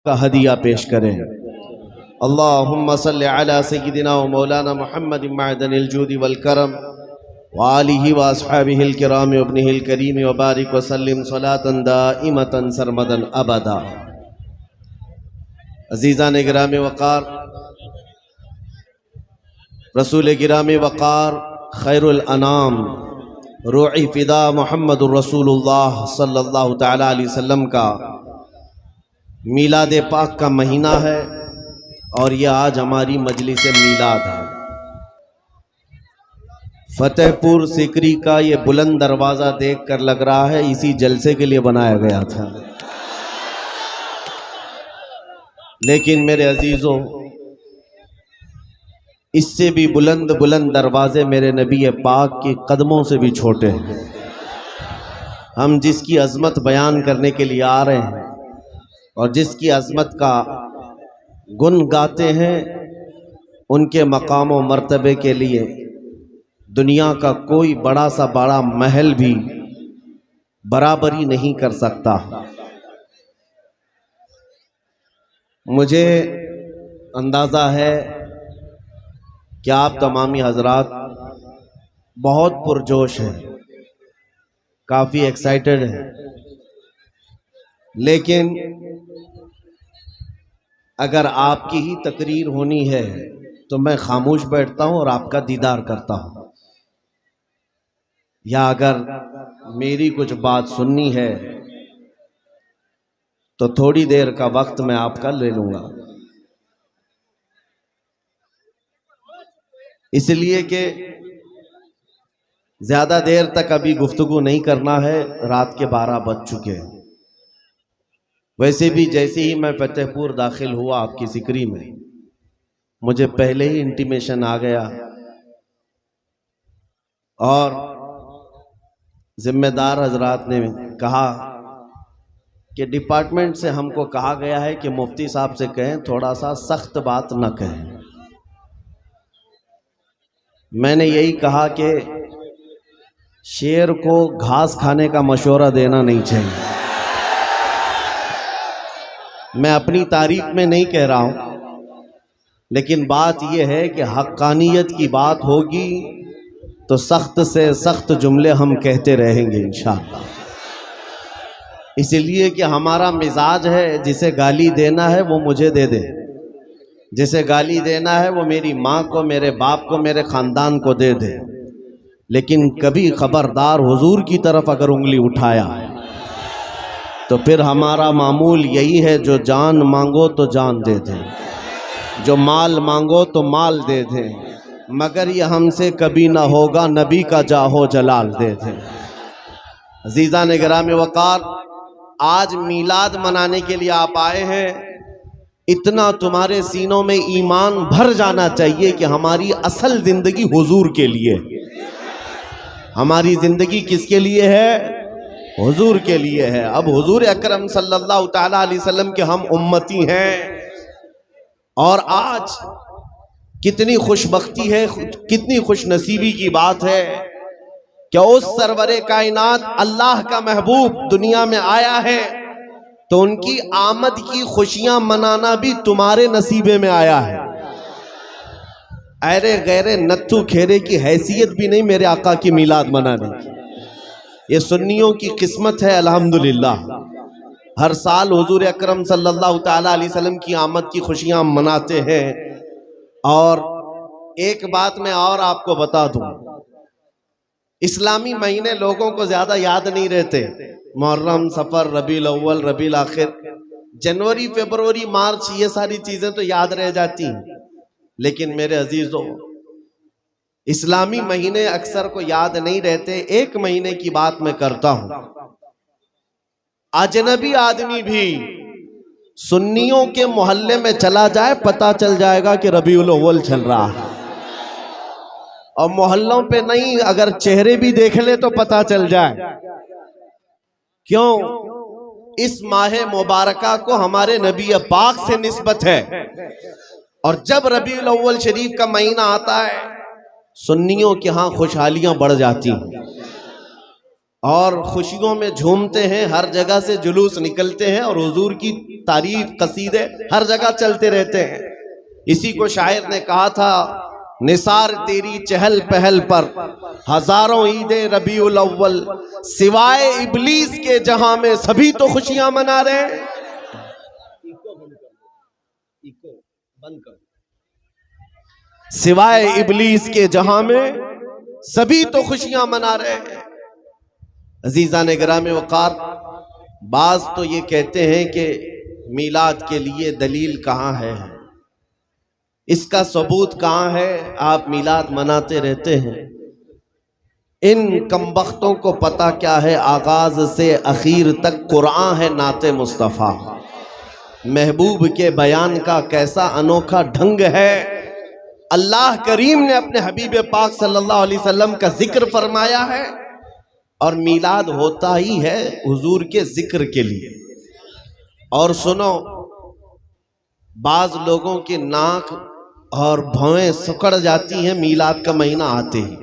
का हदिया पेश करें। अल्लाहुम्मा सल्लि अला सय्यिदिना व मौलाना मुहम्मद मअदनिल जूदि वल करम व आलिहि व अस्हाबिहिल किराम व इब्निहिल करीम व बारिक व सल्लिम सलातन दाइमतन सरमदन अबदा। अज़ीज़ान गिराम वक़ार, रसूल गिराम वक़ार खैरुल अनाम रूही फ़िदा मुहम्मदुर रसूलुल्लाह सल्लल्लाहु तआला अलैहि वसल्लम का मीलाद पाक का महीना है और यह आज हमारी मजलिस मीलाद है। फतेहपुर सिकरी का ये बुलंद दरवाज़ा देखकर लग रहा है इसी जलसे के लिए बनाया गया था। लेकिन मेरे अजीज़ों, इससे भी बुलंद बुलंद दरवाजे मेरे नबी पाक के कदमों से भी छोटे हैं। हम जिसकी अज़मत बयान करने के लिए आ रहे हैं और जिसकी अज़मत का गुन गाते हैं, उनके मकाम व मर्तबे के लिए दुनिया का कोई बड़ा सा बड़ा महल भी बराबरी नहीं कर सकता। मुझे अंदाज़ा है कि आप तमामी हजरात बहुत पुरजोश हैं, काफ़ी एक्साइटेड हैं, लेकिन अगर आपकी ही तकरीर होनी है तो मैं खामोश बैठता हूं और आपका दीदार करता हूं, या अगर मेरी कुछ बात सुननी है तो थोड़ी देर का वक्त मैं आपका ले लूंगा। इसलिए कि ज्यादा देर तक अभी गुफ्तगू नहीं करना है, रात के 12 बज चुके हैं। वैसे भी जैसे ही मैं फतेहपुर दाखिल हुआ आपकी सिकरी में, मुझे पहले ही इंटीमेशन आ गया और जिम्मेदार हजरात ने कहा कि डिपार्टमेंट से हमको कहा गया है कि मुफ्ती साहब से कहें थोड़ा सा सख्त बात न कहें। मैंने यही कहा कि शेर को घास खाने का मशवरा देना नहीं चाहिए। मैं अपनी तारीफ में नहीं कह रहा हूं, लेकिन बात यह है कि हक्कानियत की बात होगी तो सख्त से सख्त जुमले हम कहते रहेंगे इंशाअल्लाह। इसलिए कि हमारा मिजाज है, जिसे गाली देना है वो मुझे दे दे, जिसे गाली देना है वो मेरी माँ को, मेरे बाप को, मेरे ख़ानदान को दे दे, लेकिन कभी खबरदार हुजूर की तरफ अगर उंगली उठाया तो फिर हमारा मामूल यही है, जो जान मांगो तो जान दे दें, जो माल मांगो तो माल दे दें, मगर ये हमसे कभी ना होगा नबी का जाहो जलाल दे दें। अज़ीज़ान गिराम वक़ार, आज मीलाद मनाने के लिए आप आए हैं, इतना तुम्हारे सीनों में ईमान भर जाना चाहिए कि हमारी असल जिंदगी हुजूर के लिए, हमारी जिंदगी किसके लिए है? हुजूर के लिए है। अब हुजूर अकरम सल्लल्लाहु तआला अलैहि वसल्लम के हम उम्मती हैं और आज कितनी खुशबख्ती है, कितनी खुशनसीबी की बात है कि उस सरवरे कायनात अल्लाह का महबूब दुनिया में आया है तो उनकी आमद की खुशियां मनाना भी तुम्हारे नसीबे में आया है। अरे गैरे नत्थु खेरे की हैसियत भी नहीं मेरे आका की मीलाद मनाने की। ये सुन्नियों की किस्मत है अल्हम्दुलिल्लाह। हर साल हुजूर अकरम सल्लल्लाहु तआला अलैहि वसल्लम की आमद की खुशियां मनाते हैं। और एक बात मैं और आपको बता दूं, इस्लामी महीने लोगों को ज्यादा याद नहीं रहते। मुहर्रम, सफर, रबीउल अव्वल, रबीउल आखिर, जनवरी, फरवरी, मार्च, ये सारी चीजें तो याद रह जाती हैं, लेकिन मेरे अजीजों, इस्लामी महीने अक्सर को याद नहीं रहते। एक महीने की बात मैं करता हूं। अजनबी आदमी भी सुन्नियों के मोहल्ले में चला जाए, पता चल जाएगा कि रबीउल अव्वल चल रहा है। और मोहल्लों पे नहीं, अगर चेहरे भी देख ले तो पता चल जाए। क्यों? इस माह मुबारका को हमारे नबी पाक से निस्बत है। और जब रबीउल अव्वल शरीफ का महीना आता है, सुन्नियों के यहाँ खुशहालियां बढ़ जाती हैं। और खुशियों में झूमते हैं, हर जगह से जुलूस निकलते हैं और हुजूर की तारीफ कसीदे हर जगह चलते रहते हैं। इसी को शायर ने कहा था, निसार तेरी चहल पहल पर हजारों ईदे रबीउल अव्वल, सिवाय इबलीस के जहां में सभी तो खुशियां मना रहे हैं। सिवाय इबलीस के जहां में सभी तो खुशियां मना रहे हैं। अजीजा ने गिरामे वकार, बाज तो ये कहते हैं कि मीलाद के लिए दलील कहाँ है, इसका सबूत कहाँ है, आप मीलाद मनाते रहते हैं। इन कमबख्तों को पता क्या है, आगाज से आखिर तक कुरान है नाते मुस्तफ़ा। महबूब के बयान का कैसा अनोखा ढंग है। अल्लाह करीम ने अपने हबीब पाक सल्लल्लाहु अलैहि वसल्लम का जिक्र फरमाया है और मीलाद होता ही है हुजूर के जिक्र के लिए। और सुनो, बाज लोगों के नाक और भौएं सिकुड़ जाती हैं मीलाद का महीना आते ही।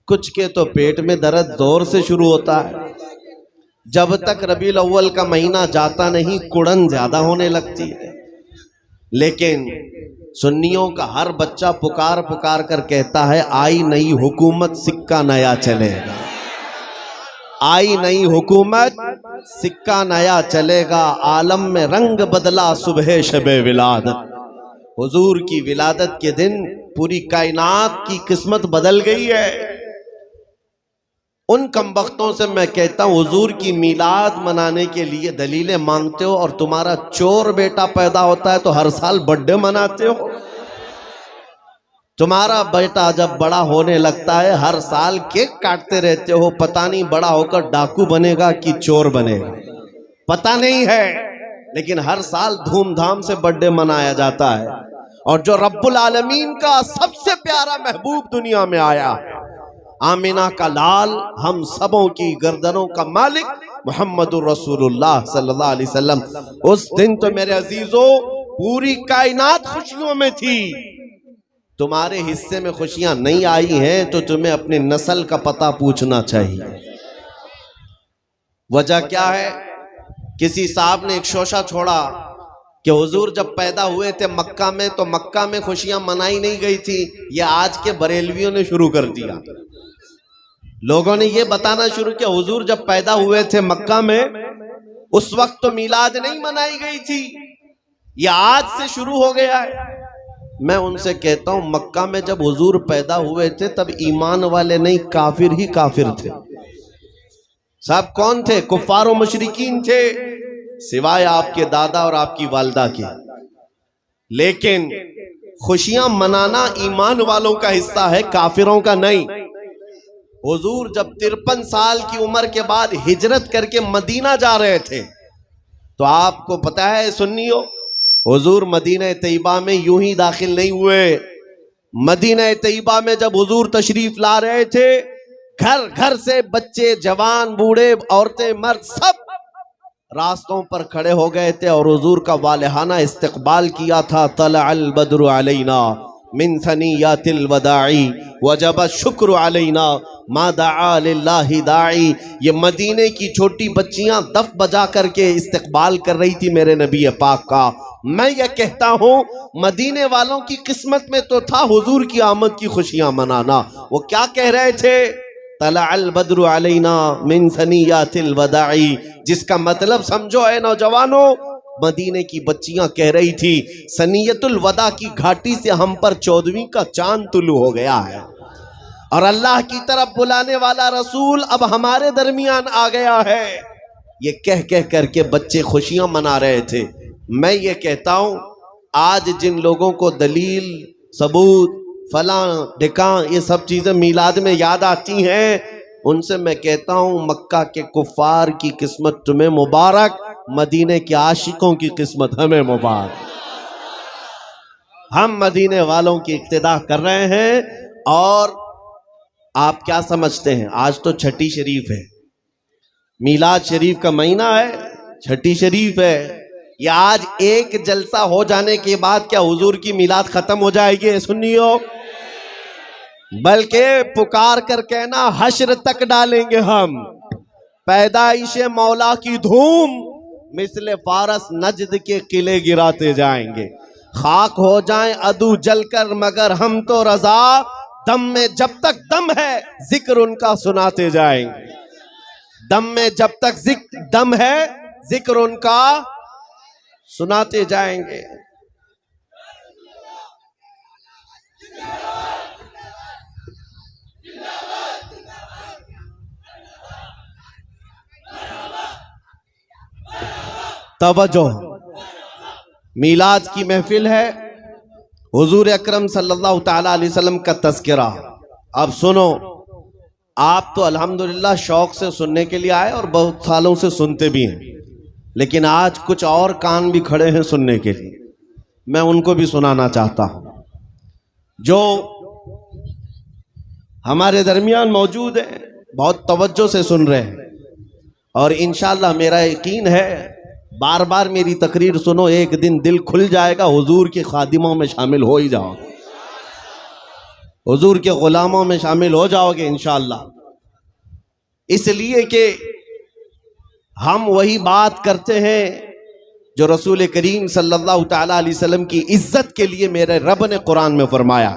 कुछ के तो पेट में दर्द जोर से शुरू होता है। जब तक रबीउल अव्वल का महीना जाता नहीं, कुड़न ज्यादा होने लगती है। लेकिन सुन्नियों का हर बच्चा पुकार पुकार कर कहता है, आई नई हुकूमत सिक्का नया चलेगा, आई नई हुकूमत सिक्का नया चलेगा, आलम में रंग बदला सुबह शबे विलादत। हुजूर की विलादत के दिन पूरी कायनात की किस्मत बदल गई है। उन कमबख्तों से मैं कहता हूं, हुजूर की मीलाद मनाने के लिए दलीलें मांगते हो और तुम्हारा चोर बेटा पैदा होता है तो हर साल बर्थडे मनाते हो। तुम्हारा बेटा जब बड़ा होने लगता है हर साल केक काटते रहते हो। पता नहीं बड़ा होकर डाकू बनेगा कि चोर बनेगा, पता नहीं है, लेकिन हर साल धूमधाम से बर्थडे मनाया जाता है। और जो रब्बुल आलमीन का सबसे प्यारा महबूब दुनिया में आया, आमिना का लाल, हम सबों की गर्दनों का मालिक मुहम्मदुर रसूलुल्लाह सल्लल्लाहु अलैहि वसल्लम, उस दिन तो मेरे अजीजों पूरी कायनात खुशियों में थी। तुम्हारे हिस्से में खुशियां नहीं आई हैं तो तुम्हें अपनी नस्ल का पता पूछना चाहिए। वजह क्या है? किसी साहब ने एक शोशा छोड़ा कि हुजूर जब पैदा हुए थे मक्का में, तो मक्का में खुशियां मनाई नहीं गई थी। ये आज के बरेलवियों ने शुरू कर दिया। लोगों ने ये बताना शुरू किया, हुजूर जब पैदा हुए थे मक्का में उस वक्त तो मीलाद नहीं मनाई गई थी, ये आज से शुरू हो गया है। मैं उनसे कहता हूं, मक्का में जब हुजूर पैदा हुए थे तब ईमान वाले नहीं, काफिर ही काफिर थे। सब कौन थे? कुफ्फार और मुशरिकीन थे, सिवाय आपके दादा और आपकी वालदा के। लेकिन खुशियां मनाना ईमान वालों का हिस्सा है, काफिरों का नहीं। हुजूर जब 53 साल की उम्र के बाद हिजरत करके मदीना जा रहे थे, तो आपको पता है सुन्नियों, हुजूर मदीना तैयबा में यूं ही दाखिल नहीं हुए। मदीना तैयबा में जब हुजूर तशरीफ ला रहे थे, घर घर से बच्चे, जवान, बूढ़े, औरतें, मर्द सब रास्तों पर खड़े हो गए थे और हुजूर का वालिहाना इस्तकबाल किया था। तलअल बद्रु अलैना मिन सनियातिल वदाई वजब शुक्र अलैना मा दआ लिल्लाहि दाई। ये मदीने की छोटी बच्चियां दफ बजा करके इस्तकबाल कर रही थी मेरे नबी पाक का। मैं ये कहता हूं, मदीने वालों की किस्मत में तो था हुजूर की आमद की खुशियां मनाना। वो क्या कह रहे थे? तलअल बद्रु अलैना मिन सनियातिल वदाई, जिसका मतलब समझो है नौजवानों, मदीने की बच्चियां कह रही थी सनियतुल वदा की घाटी से हम पर 14वीं का चांद तुलू हो गया है और अल्लाह की तरफ बुलाने वाला रसूल अब हमारे दरमियान आ गया है। ये कह कह करके बच्चे खुशियां मना रहे थे। मैं ये कहता हूं, आज जिन लोगों को दलील, सबूत, फला ढिका ये सब चीजें मीलाद में याद आती हैं, उनसे मैं कहता हूं मक्का के कुफ्फार की किस्मत तुम्हें मुबारक, मदीने के आशिकों की किस्मत हमें मुबारक। हम मदीने वालों की इक्तिदा कर रहे हैं। और आप क्या समझते हैं, आज तो छठी शरीफ है, मीलाद शरीफ का महीना है, छठी शरीफ है। या आज एक जलसा हो जाने के बाद क्या हुजूर की मीलाद खत्म हो जाएगी? सुनियो, बल्कि पुकार कर कहना हश्र तक डालेंगे हम पैदाइश मौला की धूम, मिसले फारस नजद के किले गिराते जाएंगे। खाक हो जाएं अदू जलकर मगर हम तो रजा, दम में जब तक दम है जिक्र उनका सुनाते जाएंगे। दम में जब तक दम है जिक्र उनका सुनाते जाएंगे। तवज्जो, मीलाद की महफिल है, हुजूर अकरम सल्लल्लाहु ताला अलैहि वसल्लम का तज़किरा। अब सुनो, आप तो अल्हम्दुलिल्लाह शौक से सुनने के लिए आए और बहुत सालों से सुनते भी हैं, लेकिन आज कुछ और कान भी खड़े हैं सुनने के लिए, मैं उनको भी सुनाना चाहता हूं जो हमारे दरमियान मौजूद हैं, बहुत तवज्जो से सुन रहे हैं। और इंशाअल्लाह मेरा यकीन है बार बार मेरी तकरीर सुनो, एक दिन दिल खुल जाएगा, हुजूर के खादिमों में शामिल हो ही जाओगे, हुजूर के गुलामों में शामिल हो जाओगे इंशाअल्लाह। इसलिए कि हम वही बात करते हैं जो रसूल करीम सल्लल्लाहु ताला अलैहि वसल्लम की इज्जत के लिए मेरे रब ने कुरान में फरमाया।